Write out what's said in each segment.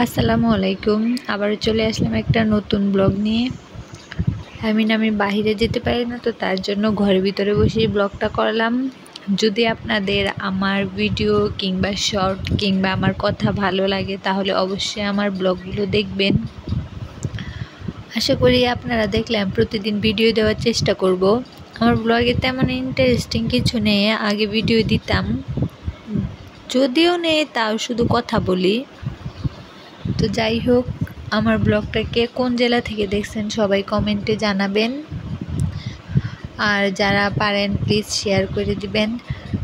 আসসালামু আলাইকুম। আবারও চলে আসলাম একটা নতুন ব্লগ নিয়ে। আমি বাইরে যেতে পারি না, তো তার জন্য ঘরের ভিতরে বসেই ব্লগটা করলাম। যদি আপনাদের আমার ভিডিও কিংবা শর্ট কিংবা আমার কথা ভালো লাগে তাহলে অবশ্যই আমার ব্লগগুলো দেখবেন। আশা করি আপনারা দেখলে আমি প্রতিদিন ভিডিও দেওয়ার চেষ্টা করব। আমার ব্লগে তেমন ইন্টারেস্টিং কিছু নেই, আগে ভিডিও দিতাম, যদিও নেই তাও শুধু কথা বলি। তো যাই হোক, আমার ব্লগটাকে কোন জেলা থেকে দেখছেন সবাই কমেন্টে জানাবেন, আর যারা পারেন প্লিজ শেয়ার করে দিবেন,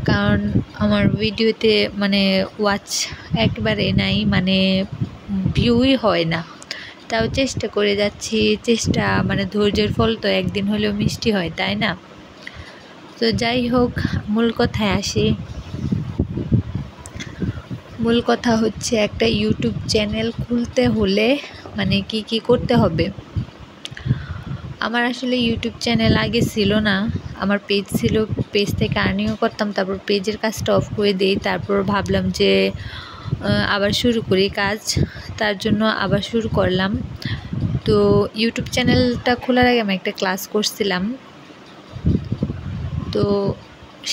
কারণ আমার ভিডিওতে ওয়াচ একবারে নাই, ভিউই হয় না। তাও চেষ্টা করে যাচ্ছি, চেষ্টা ধৈর্যের ফল তো একদিন হলেও মিষ্টি হয়, তাই না? তো যাই হোক, মূল কথায় আসি। মূল কথা হচ্ছে, একটা ইউটিউব চ্যানেল খুলতে হলে কি করতে হবে। আমার আসলে ইউটিউব চ্যানেল আগে ছিল না, আমার পেজ ছিল, পেজ থেকে আর্নিংও করতাম, তারপর পেজের কাজটা অফ করে দিই। তারপর ভাবলাম যে আবার শুরু করি কাজ, তার জন্য আবার শুরু করলাম। তো ইউটিউব চ্যানেলটা খোলার আগে আমি একটা ক্লাস করছিলাম, তো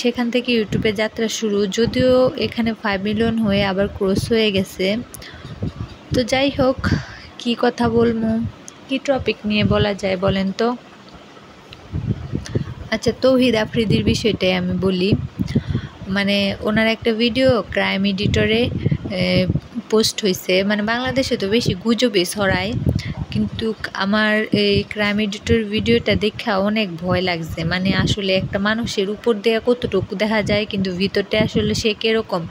সেখান থেকে ইউটিউবে যাত্রা শুরু। যদিও এখানে 5 মিলিয়ন হয়ে আবার ক্রস হয়ে গেছে। তো যাই হোক, কি কথা বলবো, কি টপিক নিয়ে বলা যায় বলেন তো? আচ্ছা, তৌহিদ আফ্রিদির বিষয়টাই আমি বলি। ওনার একটা ভিডিও ক্রাইম এডিটরে পোস্ট হয়েছে। বাংলাদেশে তো বেশি গুজবে ছড়ায়, কিন্তু আমার এই ক্রাইম এডিটর ভিডিওটা দেখা অনেক ভয় লাগছে। আসলে একটা মানুষের উপর দিয়ে কতটুকু দেখা যায়, কিন্তু ভিতরটা আসলে সে কীরকম,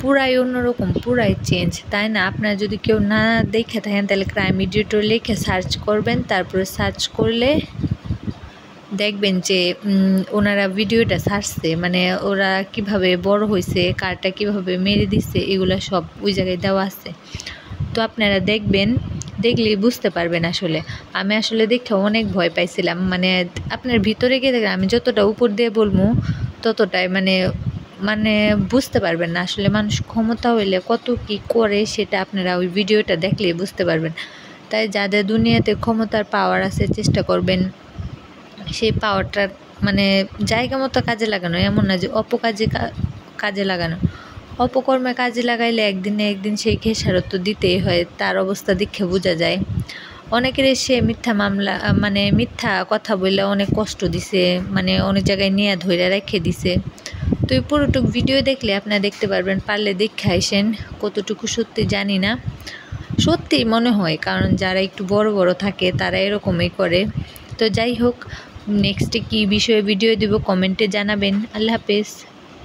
পুরাই অন্যরকম, পুরাই চেঞ্জ, তাই না? আপনারা যদি কেউ না দেখে থাকেন তাহলে ক্রাইম এডিটর লিখে সার্চ করবেন, তারপরে সার্চ করলে দেখবেন যে ওনারা ভিডিওটা ছাড়ছে, ওরা কিভাবে বড় হয়েছে, কারটা কিভাবে মেরে দিচ্ছে, এগুলো সব ওই জায়গায় দেওয়া আছে। তো আপনারা দেখবেন, দেখলেই বুঝতে পারবেন। আসলে আমি দেখে অনেক ভয় পাইছিলাম। আপনার ভিতরে গিয়ে দেখেন, আমি যতটা উপর দিয়ে বলবো ততটাই বুঝতে পারবেন না। আসলে মানুষ ক্ষমতা হইলে কত কি করে সেটা আপনারা ওই ভিডিওটা দেখলেই বুঝতে পারবেন। তাই যাদের দুনিয়াতে ক্ষমতার পাওয়ার আছে, চেষ্টা করবেন সেই পাওয়ারটা জায়গা মতো কাজে লাগানো, এমন না যে কাজে লাগানো। অপকর্মে কাজে লাগাইলে একদিন না একদিন সেই খেসারত দিতেই হয়, তার অবস্থা দেখে বোঝা যায়। অনেকের সে মিথ্যা মামলা মিথ্যা কথা বললে অনেক কষ্ট দিছে, অনেক জায়গায় নিয়ে ধরে রেখে দিছে। তো এই পুরোটুকু ভিডিও দেখলে আপনারা দেখতে পারবেন, পারলে দেখে আইসেন। কতটুকু সত্যি জানি না, সত্যি মনে হয়, কারণ যারা একটু বড় বড় থাকে তারা এরকমই করে। তো যাই হোক, নেক্সটে কি বিষয়ে ভিডিও দিব কমেন্টে জানাবেন। আল্লাহ হাফেজ।